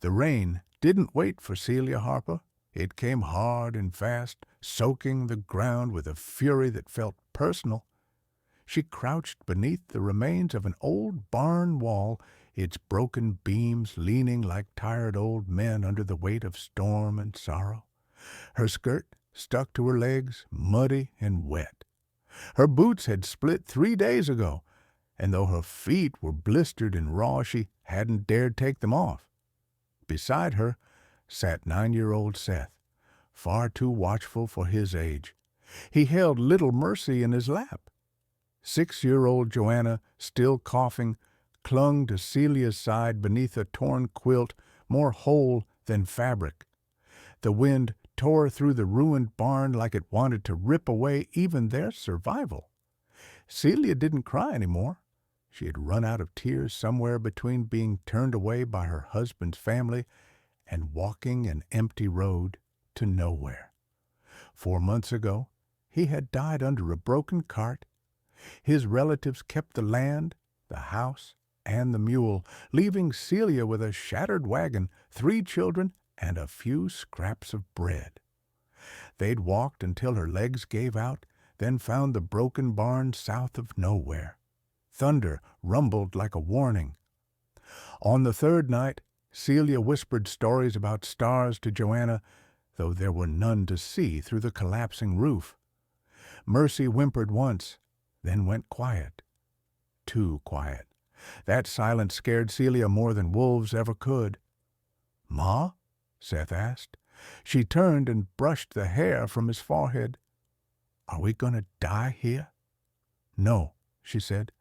The rain didn't wait for Celia Harper. It came hard and fast, soaking the ground with a fury that felt personal. She crouched beneath the remains of an old barn wall, its broken beams leaning like tired old men under the weight of storm and sorrow. Her skirt stuck to her legs, muddy and wet. Her boots had split 3 days ago, and though her feet were blistered and raw, she hadn't dared take them off. Beside her sat 9-year-old Seth, far too watchful for his age. He held little Mercy in his lap. 6-year-old Joanna, still coughing, clung to Celia's side beneath a torn quilt more whole than fabric. The wind tore through the ruined barn like it wanted to rip away even their survival. Celia didn't cry anymore. She had run out of tears somewhere between being turned away by her husband's family and walking an empty road to nowhere. 4 months ago, he had died under a broken cart. His relatives kept the land, the house, and the mule, leaving Celia with a shattered wagon, 3 children, and a few scraps of bread. They'd walked until her legs gave out, then found the broken barn south of nowhere. Thunder rumbled like a warning. On the 3rd night, Celia whispered stories about stars to Joanna, though there were none to see through the collapsing roof. Mercy whimpered once, then went quiet. Too quiet. That silence scared Celia more than wolves ever could. "Ma?" Seth asked. She turned and brushed the hair from his forehead. "Are we going to die here?" "No," she said.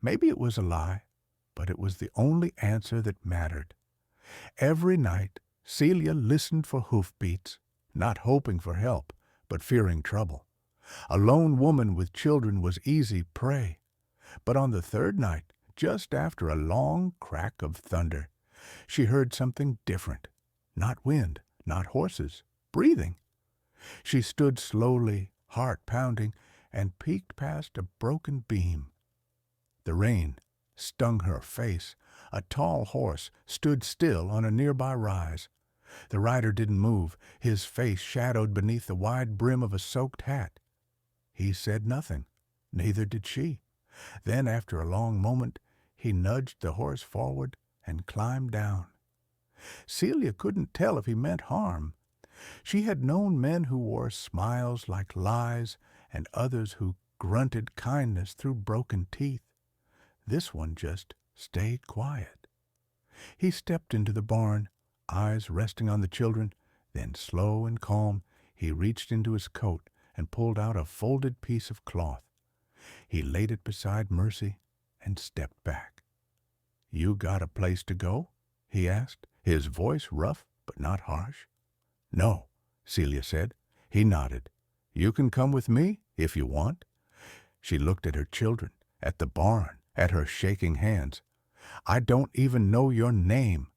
Maybe it was a lie, but it was the only answer that mattered. Every night, Celia listened for hoofbeats, not hoping for help, but fearing trouble. A lone woman with children was easy prey. But on the 3rd night, just after a long crack of thunder, she heard something different. Not wind, not horses, breathing. She stood slowly, heart pounding, and peeked past a broken beam. The rain stung her face. A tall horse stood still on a nearby rise. The rider didn't move, his face shadowed beneath the wide brim of a soaked hat. He said nothing. Neither did she. Then, after a long moment, he nudged the horse forward and climbed down. Celia couldn't tell if he meant harm. She had known men who wore smiles like lies and others who grunted kindness through broken teeth. This one just stayed quiet. He stepped into the barn, eyes resting on the children. Then, slow and calm, he reached into his coat and pulled out a folded piece of cloth. He laid it beside Mercy and stepped back. "You got a place to go?" he asked, his voice rough but not harsh. "No," Celia said. He nodded. "You can come with me if you want." She looked at her children, at the barn, at her shaking hands. "I don't even know your name."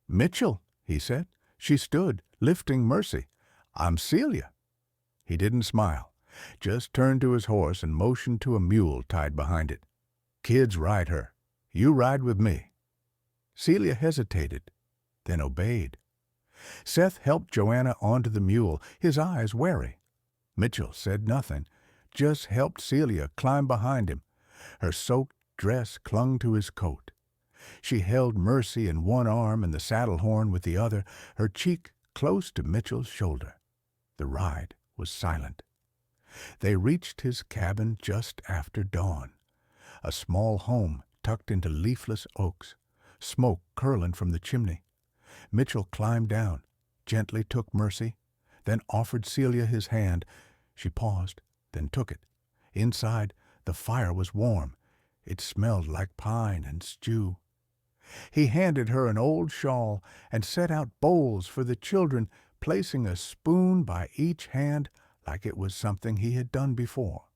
"Mitchell," he said. She stood, lifting Mercy. "I'm Celia." He didn't smile, just turned to his horse and motioned to a mule tied behind it. "Kids ride her. You ride with me." Celia hesitated, then obeyed. Seth helped Joanna onto the mule, his eyes wary. Mitchell said nothing, just helped Celia climb behind him. Her soaked dress clung to his coat. She held Mercy in one arm and the saddle horn with the other, her cheek close to Mitchell's shoulder. The ride was silent. They reached his cabin just after dawn. A small home tucked into leafless oaks, smoke curling from the chimney. Mitchell climbed down, gently took Mercy, then offered Celia his hand. She paused, then took it. Inside, the fire was warm. It smelled like pine and stew. He handed her an old shawl and set out bowls for the children, placing a spoon by each hand like it was something he had done before.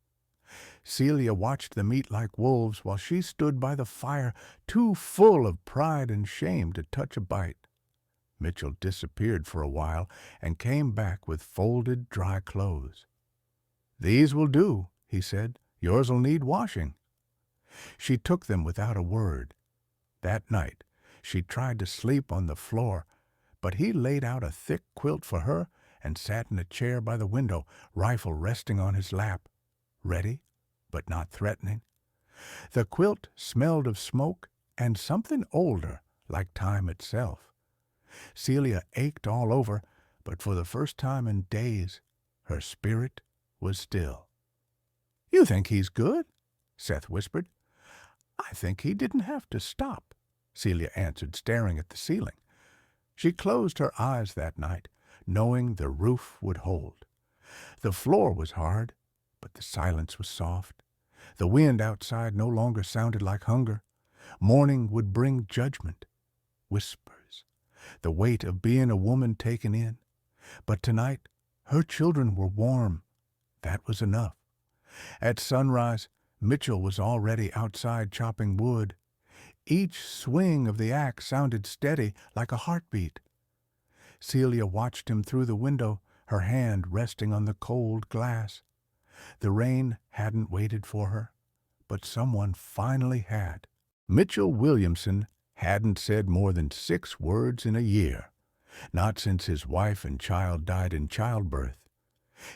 Celia watched them eat like wolves while she stood by the fire, too full of pride and shame to touch a bite. Mitchell disappeared for a while and came back with folded dry clothes. "These will do," he said. "Yours'll need washing." She took them without a word. That night she tried to sleep on the floor, but he laid out a thick quilt for her and sat in a chair by the window, rifle resting on his lap, ready but not threatening. The quilt smelled of smoke and something older, like time itself. Celia ached all over, but for the first time in days, her spirit was still. "You think he's good?" Seth whispered. "I think he didn't have to stop," Celia answered, staring at the ceiling. She closed her eyes that night, knowing the roof would hold. The floor was hard, but the silence was soft. The wind outside no longer sounded like hunger. Morning would bring judgment, whispers, the weight of being a woman taken in. But tonight, her children were warm. That was enough. At sunrise, Mitchell was already outside chopping wood. Each swing of the axe sounded steady, like a heartbeat. Celia watched him through the window, her hand resting on the cold glass. The rain hadn't waited for her, but someone finally had. Mitchell Williamson hadn't said more than 6 words in a year, not since his wife and child died in childbirth.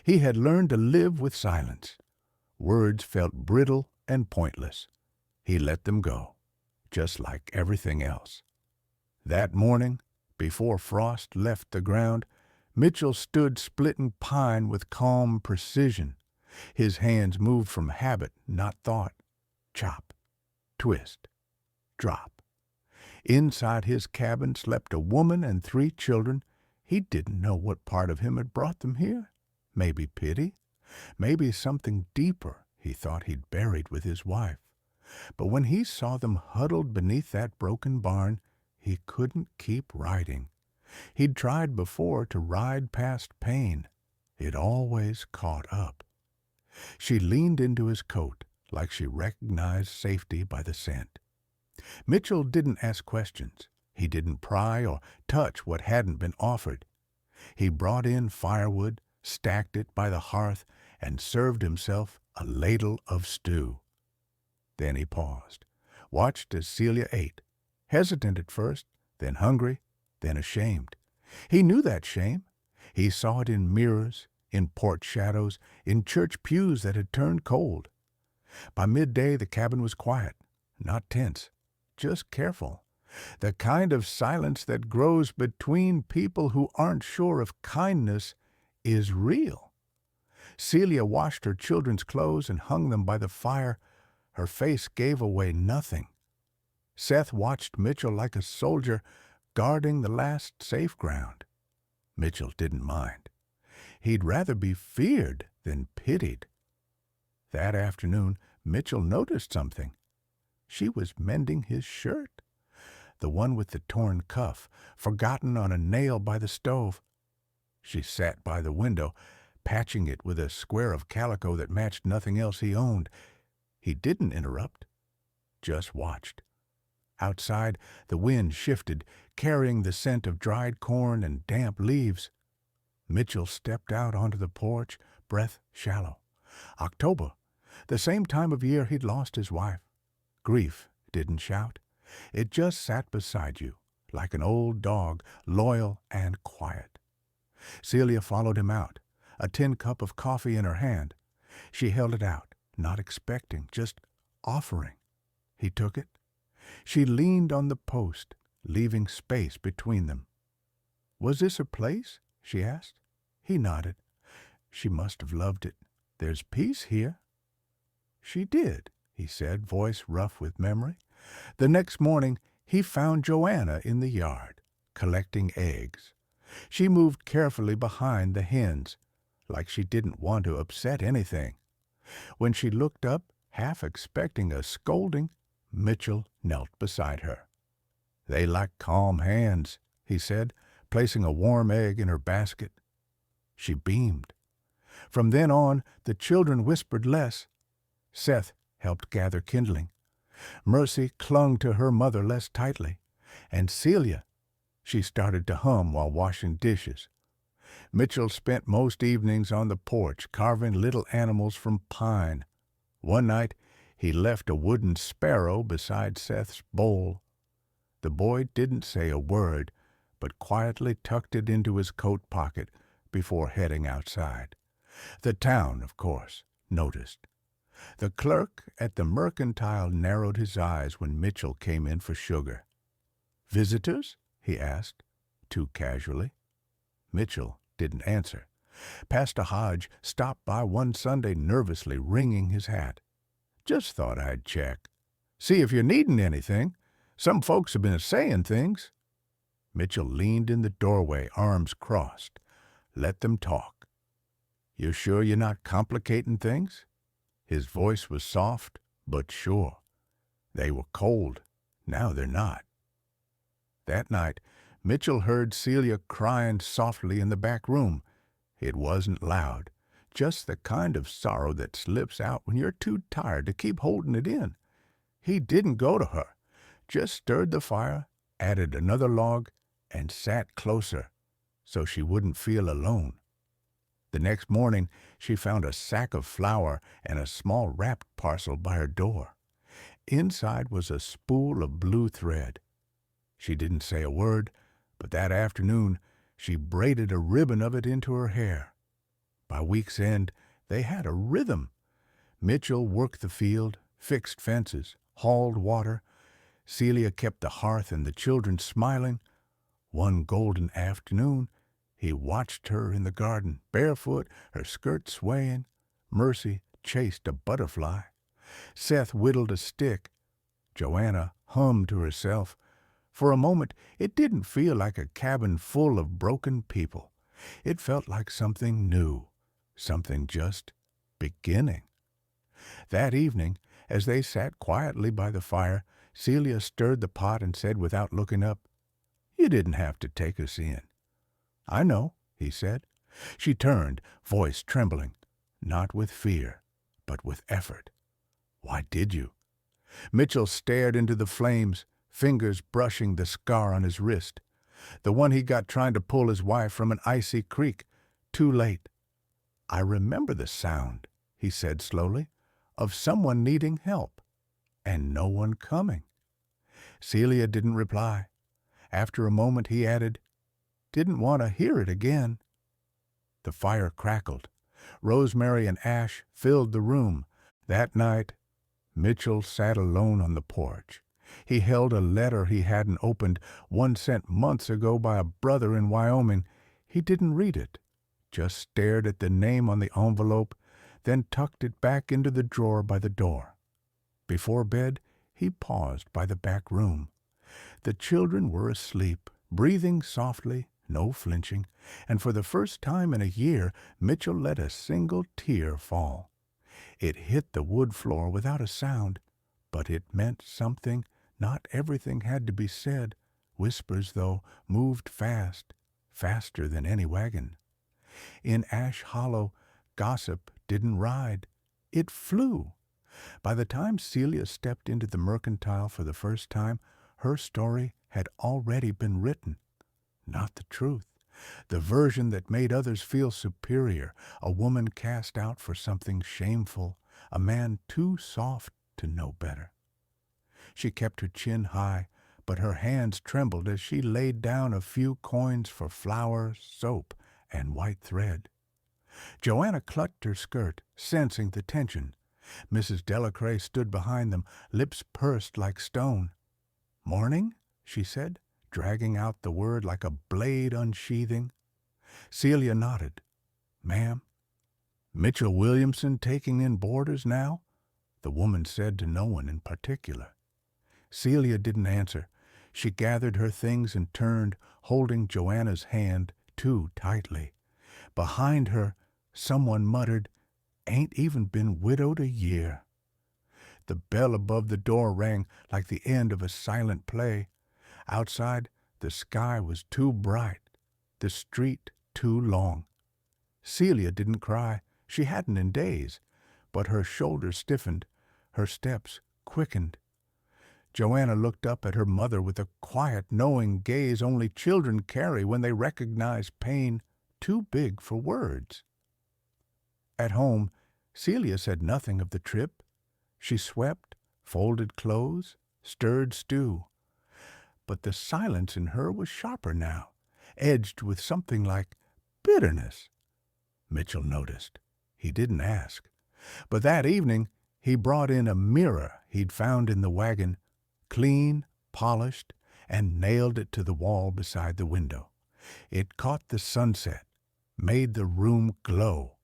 He had learned to live with silence. Words felt brittle and pointless. He let them go, just like everything else. That morning, before frost left the ground, Mitchell stood splitting pine with calm precision. His hands moved from habit, not thought. Chop, twist, drop. Inside his cabin slept a woman and 3 children. He didn't know what part of him had brought them here. Maybe pity, maybe something deeper he thought he'd buried with his wife. But when he saw them huddled beneath that broken barn, he couldn't keep riding. He'd tried before to ride past pain. It always caught up. She leaned into his coat like she recognized safety by the scent. Mitchell didn't ask questions. He didn't pry or touch what hadn't been offered. He brought in firewood, stacked it by the hearth, and served himself a ladle of stew. Then he paused, watched as Celia ate, hesitant at first, then hungry, then ashamed. He knew that shame. He saw it in mirrors, in porch shadows, in church pews that had turned cold. By midday, the cabin was quiet, not tense, just careful. The kind of silence that grows between people who aren't sure if kindness is real. Celia washed her children's clothes and hung them by the fire. Her face gave away nothing. Seth watched Mitchell like a soldier guarding the last safe ground. Mitchell didn't mind. He'd rather be feared than pitied. That afternoon, Mitchell noticed something. She was mending his shirt, the one with the torn cuff, forgotten on a nail by the stove. She sat by the window, patching it with a square of calico that matched nothing else he owned. He didn't interrupt, just watched. Outside, the wind shifted, carrying the scent of dried corn and damp leaves. Mitchell stepped out onto the porch, breath shallow. October, the same time of year he'd lost his wife. Grief didn't shout. It just sat beside you, like an old dog, loyal and quiet. Celia followed him out, a tin cup of coffee in her hand. She held it out, not expecting, just offering. He took it. She leaned on the post, leaving space between them. "Was this a place?" she asked. He nodded. "She must have loved it. There's peace here." "She did," he said, voice rough with memory. The next morning, he found Joanna in the yard, collecting eggs. She moved carefully behind the hens, like she didn't want to upset anything. When she looked up, half expecting a scolding, Mitchell knelt beside her. "They like calm hands," he said, placing a warm egg in her basket. She beamed. From then on, the children whispered less. Seth helped gather kindling. Mercy clung to her mother less tightly. And Celia, she started to hum while washing dishes. Mitchell spent most evenings on the porch carving little animals from pine. One night, he left a wooden sparrow beside Seth's bowl. The boy didn't say a word, but quietly tucked it into his coat pocket before heading outside. The town, of course, noticed. The clerk at the mercantile narrowed his eyes when Mitchell came in for sugar. "Visitors?" he asked, too casually. Mitchell didn't answer. Pastor Hodge stopped by one Sunday nervously wringing his hat. "Just thought I'd check. See if you're needing anything. Some folks have been saying things." Mitchell leaned in the doorway, arms crossed. Let them talk. "You sure you're not complicating things?" His voice was soft, but sure. They were cold. Now they're not. That night, Mitchell heard Celia crying softly in the back room. It wasn't loud, just the kind of sorrow that slips out when you're too tired to keep holding it in. He didn't go to her, just stirred the fire, added another log, and sat closer so she wouldn't feel alone. The next morning, she found a sack of flour and a small wrapped parcel by her door. Inside was a spool of blue thread. She didn't say a word, but that afternoon she braided a ribbon of it into her hair. By week's end, they had a rhythm. Mitchell worked the field, fixed fences, hauled water. Celia kept the hearth and the children smiling. One golden afternoon, he watched her in the garden, barefoot, her skirt swaying. Mercy chased a butterfly. Seth whittled a stick. Joanna hummed to herself. For a moment, it didn't feel like a cabin full of broken people. It felt like something new, something just beginning. That evening, as they sat quietly by the fire, Celia stirred the pot and said without looking up, "You didn't have to take us in." "I know," he said. She turned, voice trembling, not with fear, but with effort. "Why did you?" Mitchell stared into the flames, fingers brushing the scar on his wrist, the one he got trying to pull his wife from an icy creek. Too late. "I remember the sound," he said slowly, "of someone needing help, and no one coming." Celia didn't reply. After a moment he added, "Didn't want to hear it again." The fire crackled. Rosemary and ash filled the room. That night, Mitchell sat alone on the porch. He held a letter he hadn't opened, one sent months ago by a brother in Wyoming. He didn't read it, just stared at the name on the envelope, then tucked it back into the drawer by the door. Before bed, he paused by the back room. The children were asleep, breathing softly, no flinching, and for the first time in a year, Mitchell let a single tear fall. It hit the wood floor without a sound, but it meant something. Not everything had to be said. Whispers, though, moved fast, faster than any wagon. In Ash Hollow, gossip didn't ride. It flew. By the time Celia stepped into the mercantile for the first time, her story had already been written. Not the truth. The version that made others feel superior, a woman cast out for something shameful, a man too soft to know better. She kept her chin high, but her hands trembled as she laid down a few coins for flour, soap, and white thread. Joanna clutched her skirt, sensing the tension. Mrs. Delacray stood behind them, lips pursed like stone. "Morning?" she said, dragging out the word like a blade unsheathing. Celia nodded. "Ma'am." "Mitchell Williamson taking in boarders now?" the woman said to no one in particular. Celia didn't answer. She gathered her things and turned, holding Joanna's hand too tightly. Behind her, someone muttered, "Ain't even been widowed a year." The bell above the door rang like the end of a silent play. Outside, the sky was too bright, the street too long. Celia didn't cry. She hadn't in days. But her shoulders stiffened, her steps quickened. Joanna looked up at her mother with a quiet, knowing gaze only children carry when they recognize pain too big for words. At home, Celia said nothing of the trip. She swept, folded clothes, stirred stew. but the silence in her was sharper now, edged with something like bitterness. Mitchell noticed. He didn't ask. But that evening he brought in a mirror he'd found in the wagon, clean, polished, and nailed it to the wall beside the window. It caught the sunset, made the room glow.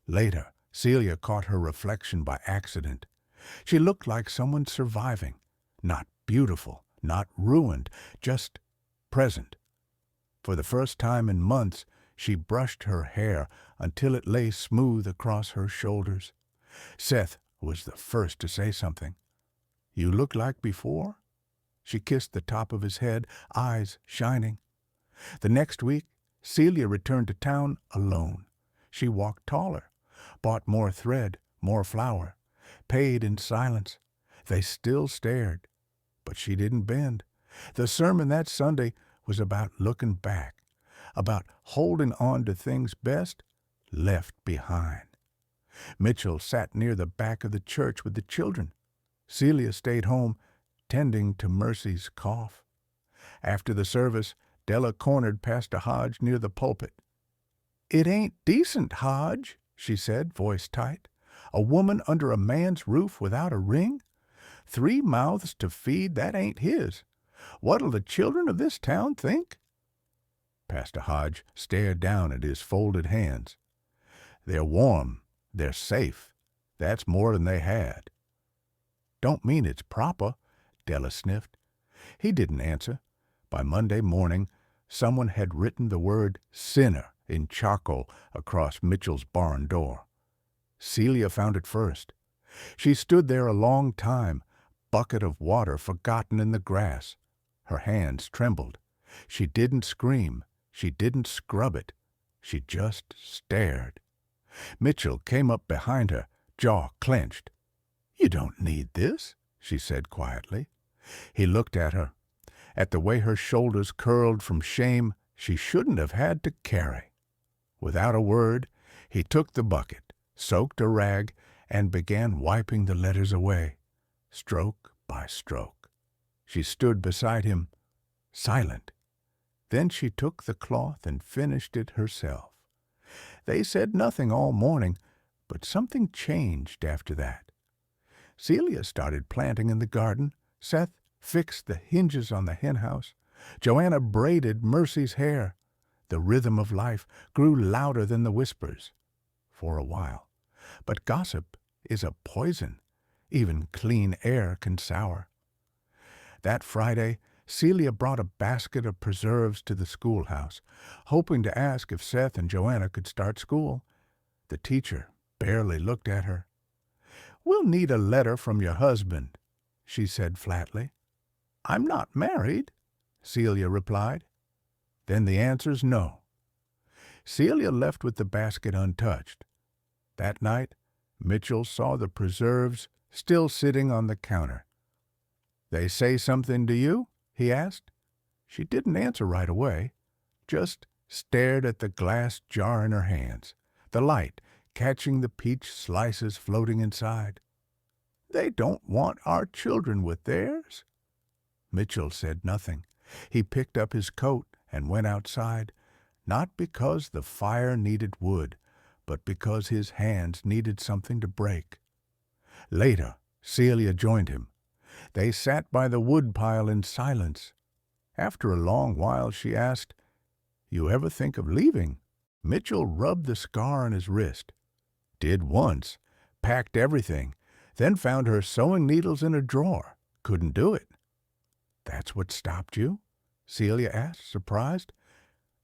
Later, Celia caught her reflection by accident. She looked like someone surviving, not beautiful, not ruined, just present. For the first time in months, she brushed her hair until it lay smooth across her shoulders. Seth was the first to say something. "You look like before?" She kissed the top of his head, eyes shining. The next week, Celia returned to town alone. She walked taller, bought more thread, more flour, paid in silence. They still stared, but she didn't bend. The sermon that Sunday was about looking back, about holding on to things best left behind. Mitchell sat near the back of the church with the children. Celia stayed home, tending to Mercy's cough. After the service, Della cornered Pastor Hodge near the pulpit. "It ain't decent, Hodge," she said, voice tight. "A woman under a man's roof without a ring? 3 mouths to feed, that ain't his. What'll the children of this town think?" Pastor Hodge stared down at his folded hands. "They're warm. They're safe. That's more than they had." "Don't mean it's proper," Della sniffed. He didn't answer. By Monday morning, someone had written the word sinner in charcoal across Mitchell's barn door. Celia found it first. She stood there a long time, bucket of water forgotten in the grass. Her hands trembled. She didn't scream. She didn't scrub it. She just stared. Mitchell came up behind her, jaw clenched. "You don't need this," she said quietly. He looked at her, at the way her shoulders curled from shame she shouldn't have had to carry. Without a word, he took the bucket, soaked a rag, and began wiping the letters away, stroke by stroke. She stood beside him, silent. Then she took the cloth and finished it herself. They said nothing all morning, but something changed after that. Celia started planting in the garden. Seth fixed the hinges on the henhouse. Joanna braided Mercy's hair. The rhythm of life grew louder than the whispers. For a while. But gossip is a poison. Even clean air can sour. That Friday, Celia brought a basket of preserves to the schoolhouse, hoping to ask if Seth and Joanna could start school. The teacher barely looked at her. "We'll need a letter from your husband," she said flatly. "I'm not married," Celia replied. "Then the answer's no." Celia left with the basket untouched. That night, Mitchell saw the preserves still sitting on the counter. "They say something to you?" he asked. She didn't answer right away, just stared at the glass jar in her hands, the light catching the peach slices floating inside. "They don't want our children with theirs." Mitchell said nothing. He picked up his coat and went outside, not because the fire needed wood, but because his hands needed something to break. Later, Celia joined him. They sat by the wood pile in silence. After a long while she asked, "You ever think of leaving?" Mitchell rubbed the scar on his wrist. "Did once. Packed everything. Then found her sewing needles in a drawer. Couldn't do it." "That's what stopped you?" Celia asked, surprised.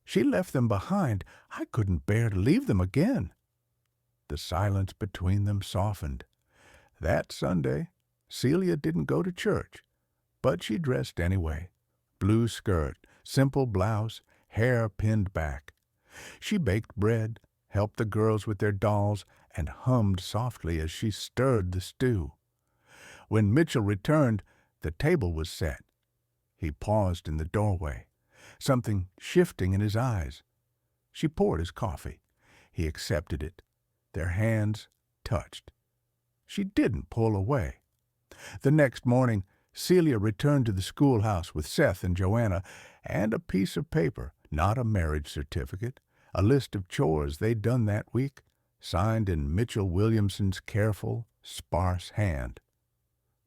"She left them behind. I couldn't bear to leave them again." The silence between them softened. That Sunday, Celia didn't go to church, but she dressed anyway. Blue skirt, simple blouse, hair pinned back. She baked bread, helped the girls with their dolls, and hummed softly as she stirred the stew. When Mitchell returned, the table was set. He paused in the doorway, something shifting in his eyes. She poured his coffee. He accepted it. Their hands touched. She didn't pull away. The next morning, Celia returned to the schoolhouse with Seth and Joanna and a piece of paper, not a marriage certificate, a list of chores they'd done that week, signed in Mitchell Williamson's careful, sparse hand.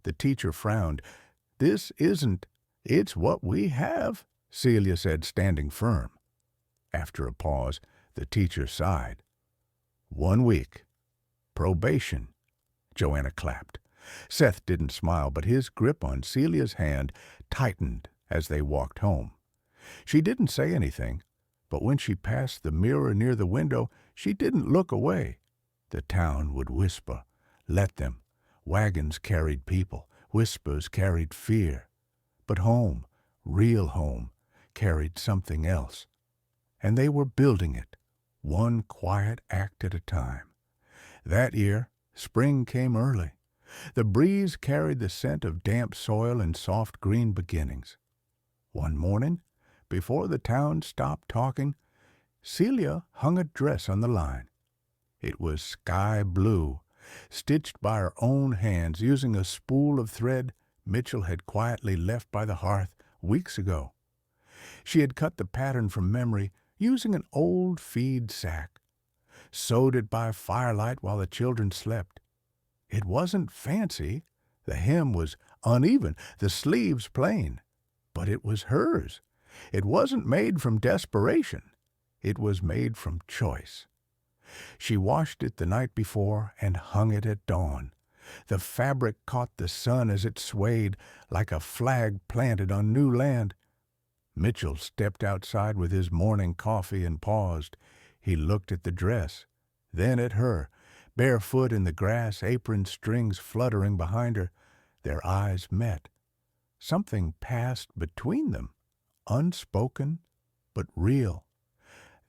The teacher frowned. "This isn't. It's what we have," Celia said, standing firm. After a pause, the teacher sighed. "1 week. Probation." Joanna clapped. Seth didn't smile, but his grip on Celia's hand tightened as they walked home. She didn't say anything, but when she passed the mirror near the window, she didn't look away. The town would whisper. Let them. Wagons carried people. Whispers carried fear. But home, real home, carried something else. And they were building it, one quiet act at a time. That year, spring came early. The breeze carried the scent of damp soil and soft green beginnings. One morning, before the town stopped talking, Celia hung a dress on the line. It was sky blue, stitched by her own hands using a spool of thread Mitchell had quietly left by the hearth weeks ago. She had cut the pattern from memory using an old feed sack, sewed it by firelight while the children slept. It wasn't fancy. The hem was uneven, the sleeves plain. But it was hers. It wasn't made from desperation. It was made from choice. She washed it the night before and hung it at dawn. The fabric caught the sun as it swayed like a flag planted on new land. Mitchell stepped outside with his morning coffee and paused. He looked at the dress, then at her, barefoot in the grass, apron strings fluttering behind her. Their eyes met. Something passed between them, unspoken but real.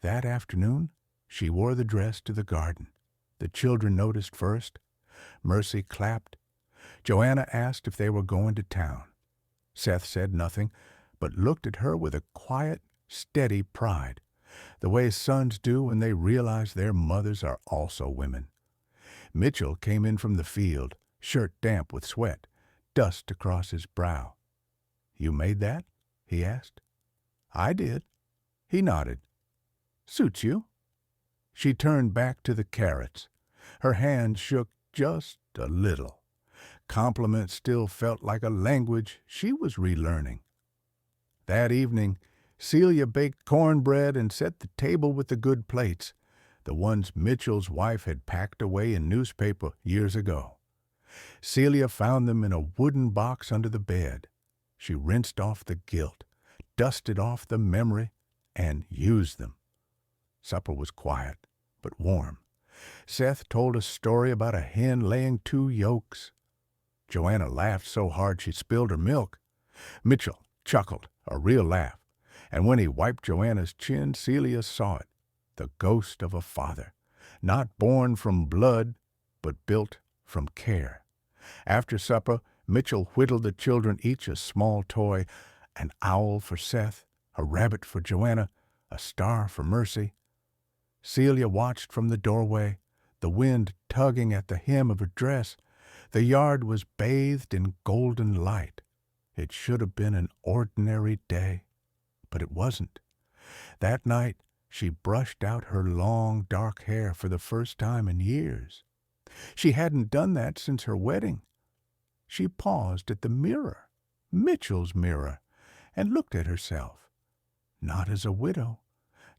That afternoon, she wore the dress to the garden. The children noticed first. Mercy clapped. Joanna asked if they were going to town. Seth said nothing, but looked at her with a quiet, steady pride, the way sons do when they realize their mothers are also women. Mitchell came in from the field, shirt damp with sweat, dust across his brow. "You made that?" he asked. "I did." He nodded. "Suits you." She turned back to the carrots. Her hand shook just a little. Compliments still felt like a language she was relearning. That evening, Celia baked cornbread and set the table with the good plates, the ones Mitchell's wife had packed away in newspaper years ago. Celia found them in a wooden box under the bed. She rinsed off the guilt, dusted off the memory, and used them. Supper was quiet, but warm. Seth told a story about a hen laying 2 yolks. Joanna laughed so hard she spilled her milk. Mitchell chuckled, a real laugh, and when he wiped Joanna's chin, Celia saw it, the ghost of a father, not born from blood, but built from care. After supper, Mitchell whittled the children each a small toy, an owl for Seth, a rabbit for Joanna, a star for Mercy. Celia watched from the doorway, the wind tugging at the hem of her dress. The yard was bathed in golden light. It should have been an ordinary day, but it wasn't. That night, she brushed out her long, dark hair for the first time in years. She hadn't done that since her wedding. She paused at the mirror, Mitchell's mirror, and looked at herself. Not as a widow,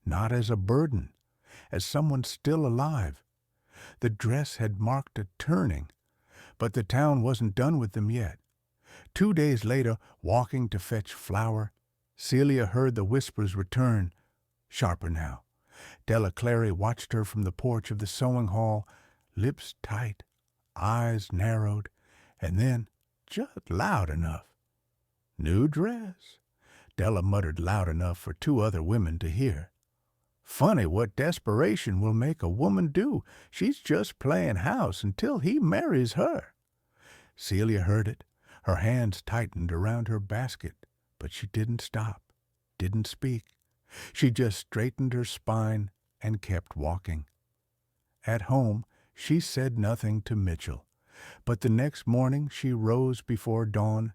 not as a burden, as someone still alive. The dress had marked a turning, but the town wasn't done with them yet. 2 days later, walking to fetch flour, Celia heard the whispers return, sharper now. Della Clary watched her from the porch of the sewing hall, lips tight, eyes narrowed, and then just loud enough. "New dress," Della muttered loud enough for 2 other women to hear. "Funny what desperation will make a woman do. She's just playing house until he marries her." Celia heard it. Her hands tightened around her basket, but she didn't stop, didn't speak. She just straightened her spine and kept walking. At home, she said nothing to Mitchell, but the next morning she rose before dawn,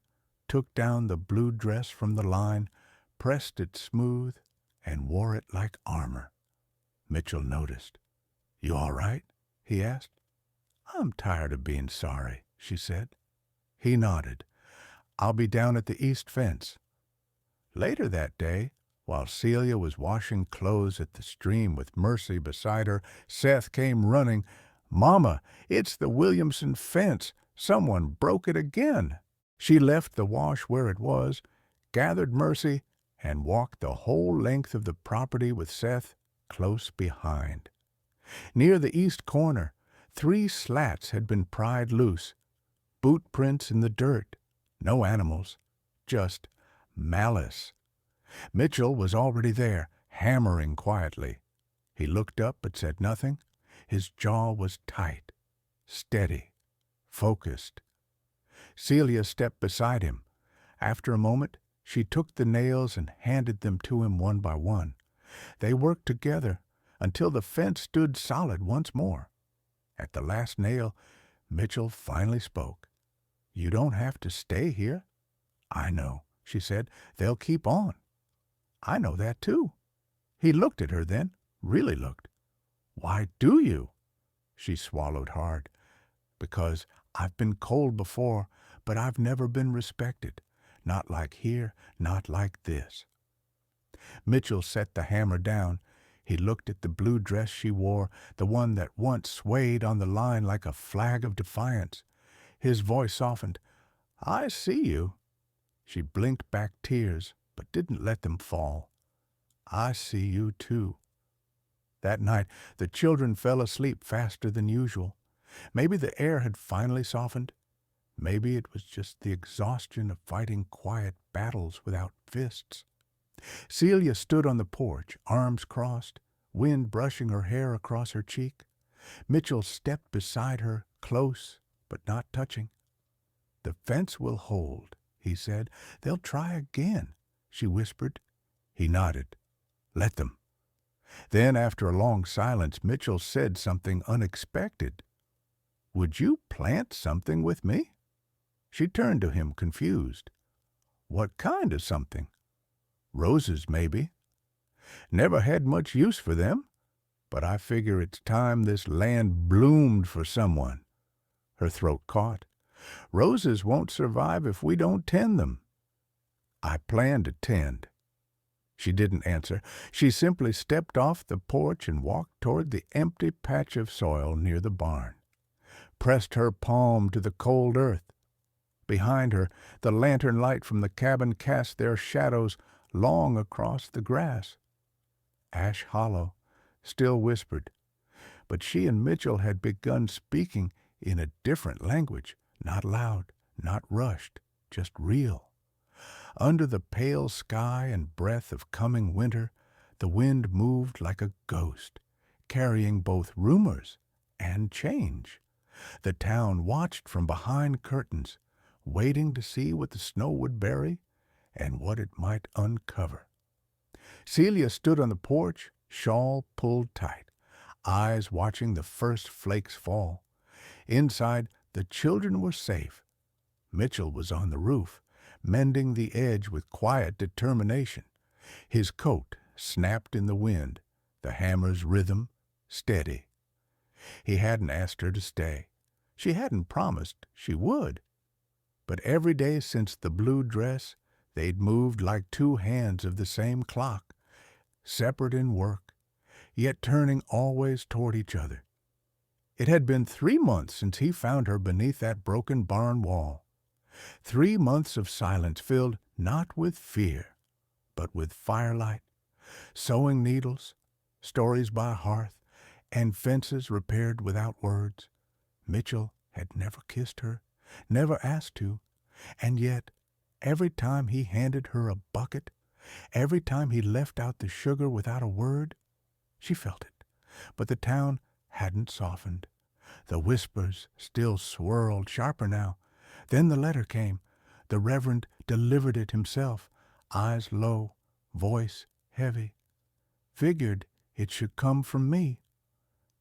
took down the blue dress from the line, pressed it smooth, and wore it like armor. Mitchell noticed. "You all right?" he asked. "I'm tired of being sorry," she said. He nodded. "I'll be down at the east fence." Later that day, while Celia was washing clothes at the stream with Mercy beside her, Seth came running. "Mama, it's the Williamson fence. Someone broke it again." She left the wash where it was, gathered Mercy, and walked the whole length of the property with Seth close behind. Near the east corner, 3 slats had been pried loose, boot prints in the dirt. No animals, just malice. Mitchell was already there, hammering quietly. He looked up but said nothing. His jaw was tight, steady, focused. Celia stepped beside him. After a moment, she took the nails and handed them to him one by one. They worked together until the fence stood solid once more. At the last nail, Mitchell finally spoke. "You don't have to stay here." "I know," she said. "They'll keep on." "I know that, too." He looked at her then, really looked. "Why do you?" She swallowed hard. "Because I've been cold before, but I've never been respected. Not like here, not like this." Mitchell set the hammer down. He looked at the blue dress she wore, the one that once swayed on the line like a flag of defiance. His voice softened. "I see you." She blinked back tears, but didn't let them fall. "I see you, too." That night, the children fell asleep faster than usual. Maybe the air had finally softened. Maybe it was just the exhaustion of fighting quiet battles without fists. Celia stood on the porch, arms crossed, wind brushing her hair across her cheek. Mitchell stepped beside her, close but not touching. "The fence will hold," he said. "They'll try again," she whispered. He nodded. "Let them." Then, after a long silence, Mitchell said something unexpected. "Would you plant something with me?" She turned to him, confused. "What kind of something?" "Roses, maybe. Never had much use for them, but I figure it's time this land bloomed for someone." Her throat caught. "Roses won't survive if we don't tend them." "I plan to tend." She didn't answer. She simply stepped off the porch and walked toward the empty patch of soil near the barn, pressed her palm to the cold earth. Behind her, the lantern light from the cabin cast their shadows long across the grass. Ash Hollow still whispered, but she and Mitchell had begun speaking in a different language, not loud, not rushed, just real. Under the pale sky and breath of coming winter, the wind moved like a ghost, carrying both rumors and change. The town watched from behind curtains, waiting to see what the snow would bury and what it might uncover. Celia stood on the porch, shawl pulled tight, eyes watching the first flakes fall. Inside, the children were safe. Mitchell was on the roof, mending the edge with quiet determination. His coat snapped in the wind, the hammer's rhythm steady. He hadn't asked her to stay. She hadn't promised she would. But every day since the blue dress, they'd moved like 2 hands of the same clock, separate in work, yet turning always toward each other. It had been 3 months since he found her beneath that broken barn wall. 3 months of silence filled not with fear, but with firelight, sewing needles, stories by hearth, and fences repaired without words. Mitchell had never kissed her, never asked to, and yet every time he handed her a bucket, every time he left out the sugar without a word, she felt it. But the town hadn't softened. The whispers still swirled sharper now. Then the letter came. The Reverend delivered it himself, eyes low, voice heavy. "Figured it should come from me."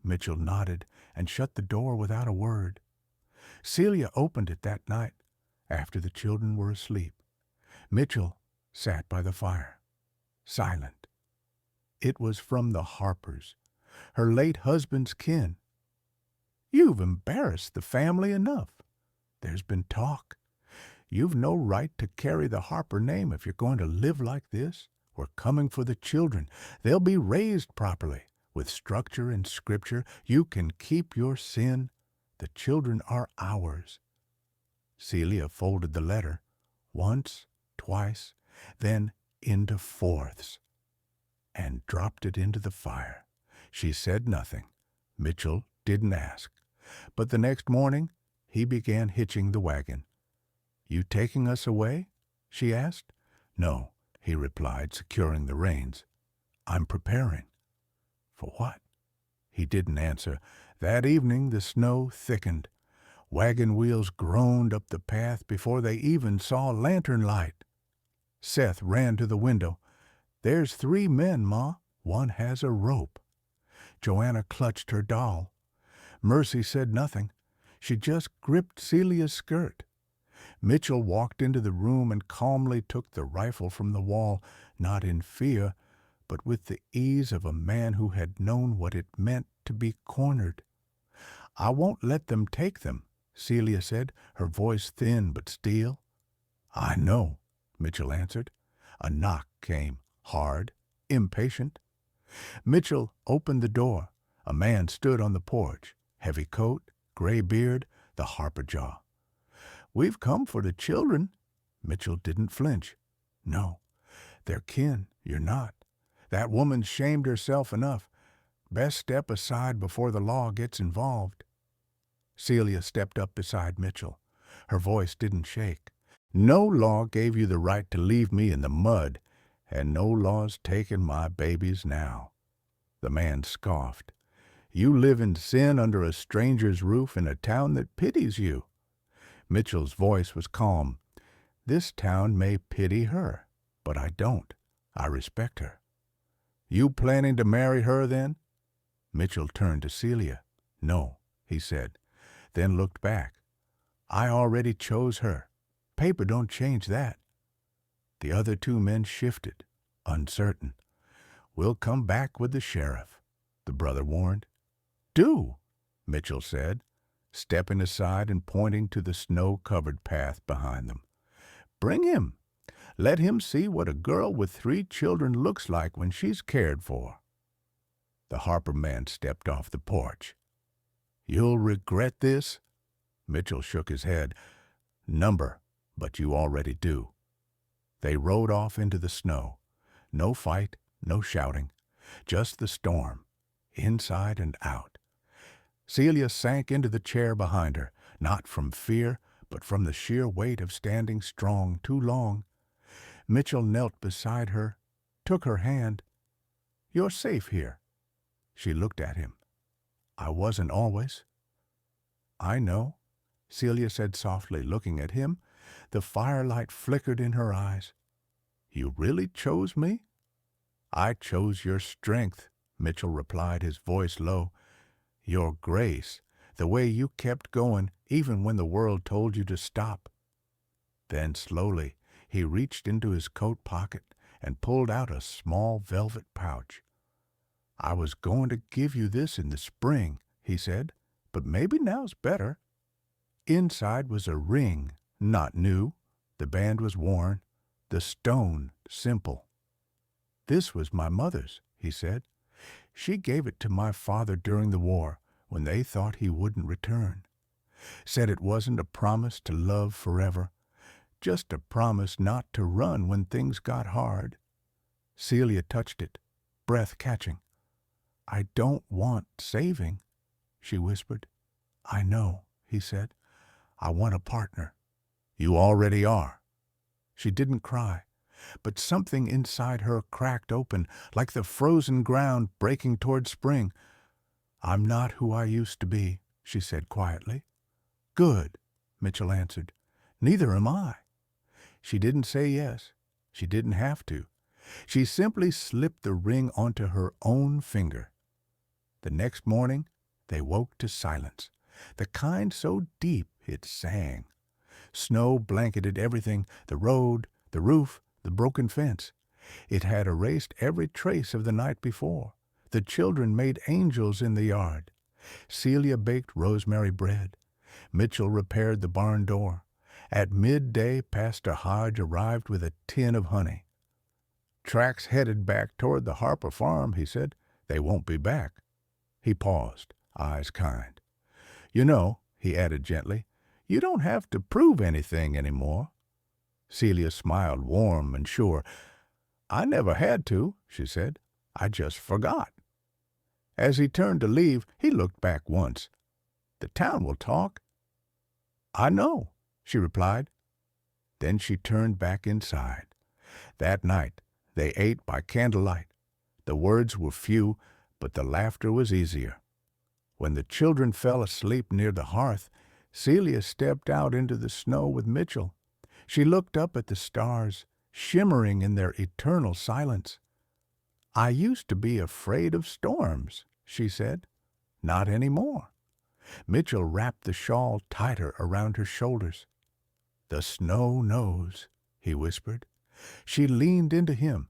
Mitchell nodded and shut the door without a word. Celia opened it that night, after the children were asleep. Mitchell sat by the fire, silent. It was from the Harpers, her late husband's kin. "You've embarrassed the family enough. There's been talk. You've no right to carry the Harper name if you're going to live like this. We're coming for the children. They'll be raised properly, with structure and scripture. You can keep your sin. The children are ours." Celia folded the letter, once, twice, then into fourths, and dropped it into the fire. She said nothing. Mitchell didn't ask. But the next morning he began hitching the wagon. "You taking us away?" she asked. "No," he replied, securing the reins. "I'm preparing." "For what?" He didn't answer. That evening the snow thickened. Wagon wheels groaned up the path before they even saw lantern light. Seth ran to the window. "There's 3 men, Ma. One has a rope." Joanna clutched her doll. Mercy said nothing. She just gripped Celia's skirt. Mitchell walked into the room and calmly took the rifle from the wall, not in fear, but with the ease of a man who had known what it meant to be cornered. "I won't let them take them," Celia said, her voice thin but steel. "I know," Mitchell answered. A knock came, hard, impatient. Mitchell opened the door. A man stood on the porch, heavy coat, gray beard, the Harper jaw. "We've come for the children." Mitchell didn't flinch. "No, they're kin. You're not. That woman shamed herself enough. Best step aside before the law gets involved." Celia stepped up beside Mitchell. Her voice didn't shake. "No law gave you the right to leave me in the mud, and no law's taking my babies now." The man scoffed. "You live in sin under a stranger's roof in a town that pities you." Mitchell's voice was calm. "This town may pity her, but I don't. I respect her." "You planning to marry her, then?" Mitchell turned to Celia. "No," he said, then looked back. "I already chose her. Paper don't change that." The other 2 men shifted, uncertain. "We'll come back with the sheriff," the brother warned. "Do," Mitchell said, stepping aside and pointing to the snow-covered path behind them. "Bring him. Let him see what a girl with 3 children looks like when she's cared for." The Harper man stepped off the porch. "You'll regret this?" Mitchell shook his head. "Number, but you already do." They rode off into the snow. No fight, no shouting, just the storm, inside and out. Celia sank into the chair behind her, not from fear, but from the sheer weight of standing strong too long. Mitchell knelt beside her, took her hand. "You're safe here." She looked at him. "I wasn't always." "I know," Celia said softly, looking at him. The firelight flickered in her eyes. "You really chose me?" "I chose your strength," Mitchell replied, his voice low. "Your grace, the way you kept going even when the world told you to stop." Then slowly he reached into his coat pocket and pulled out a small velvet pouch. "I was going to give you this in the spring," he said, "but maybe now's better." Inside was a ring, not new. The band was worn, the stone simple. "This was my mother's," he said. "She gave it to my father during the war, when they thought he wouldn't return. Said it wasn't a promise to love forever, just a promise not to run when things got hard." Celia touched it, breath catching. "I don't want saving," she whispered. "I know," he said. "I want a partner." "You already are." She didn't cry, but something inside her cracked open, like the frozen ground breaking toward spring. "I'm not who I used to be," she said quietly. "Good," Mitchell answered. "Neither am I." She didn't say yes. She didn't have to. She simply slipped the ring onto her own finger. The next morning they woke to silence, the kind so deep it sang. Snow blanketed everything, the road, the roof, the broken fence. It had erased every trace of the night before. The children made angels in the yard. Celia baked rosemary bread. Mitchell repaired the barn door. At midday, Pastor Hodge arrived with a tin of honey. "Track's headed back toward the Harper farm," he said. "They won't be back." He paused, eyes kind. "You know," he added gently, "you don't have to prove anything any more." Celia smiled, warm and sure. "I never had to," she said. "I just forgot." As he turned to leave, he looked back once. "The town will talk." "I know," she replied. Then she turned back inside. That night they ate by candlelight. The words were few, but the laughter was easier. When the children fell asleep near the hearth, Celia stepped out into the snow with Mitchell. She looked up at the stars, shimmering in their eternal silence. "I used to be afraid of storms," she said. "Not any more." Mitchell wrapped the shawl tighter around her shoulders. "The snow knows," he whispered. She leaned into him,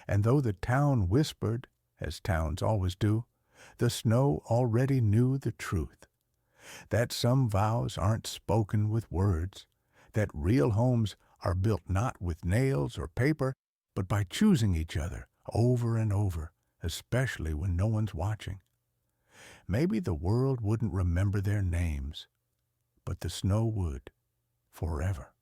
and though the town whispered, as towns always do, the snow already knew the truth. That some vows aren't spoken with words, that real homes are built not with nails or paper, but by choosing each other over and over, especially when no one's watching. Maybe the world wouldn't remember their names, but the snow would, forever.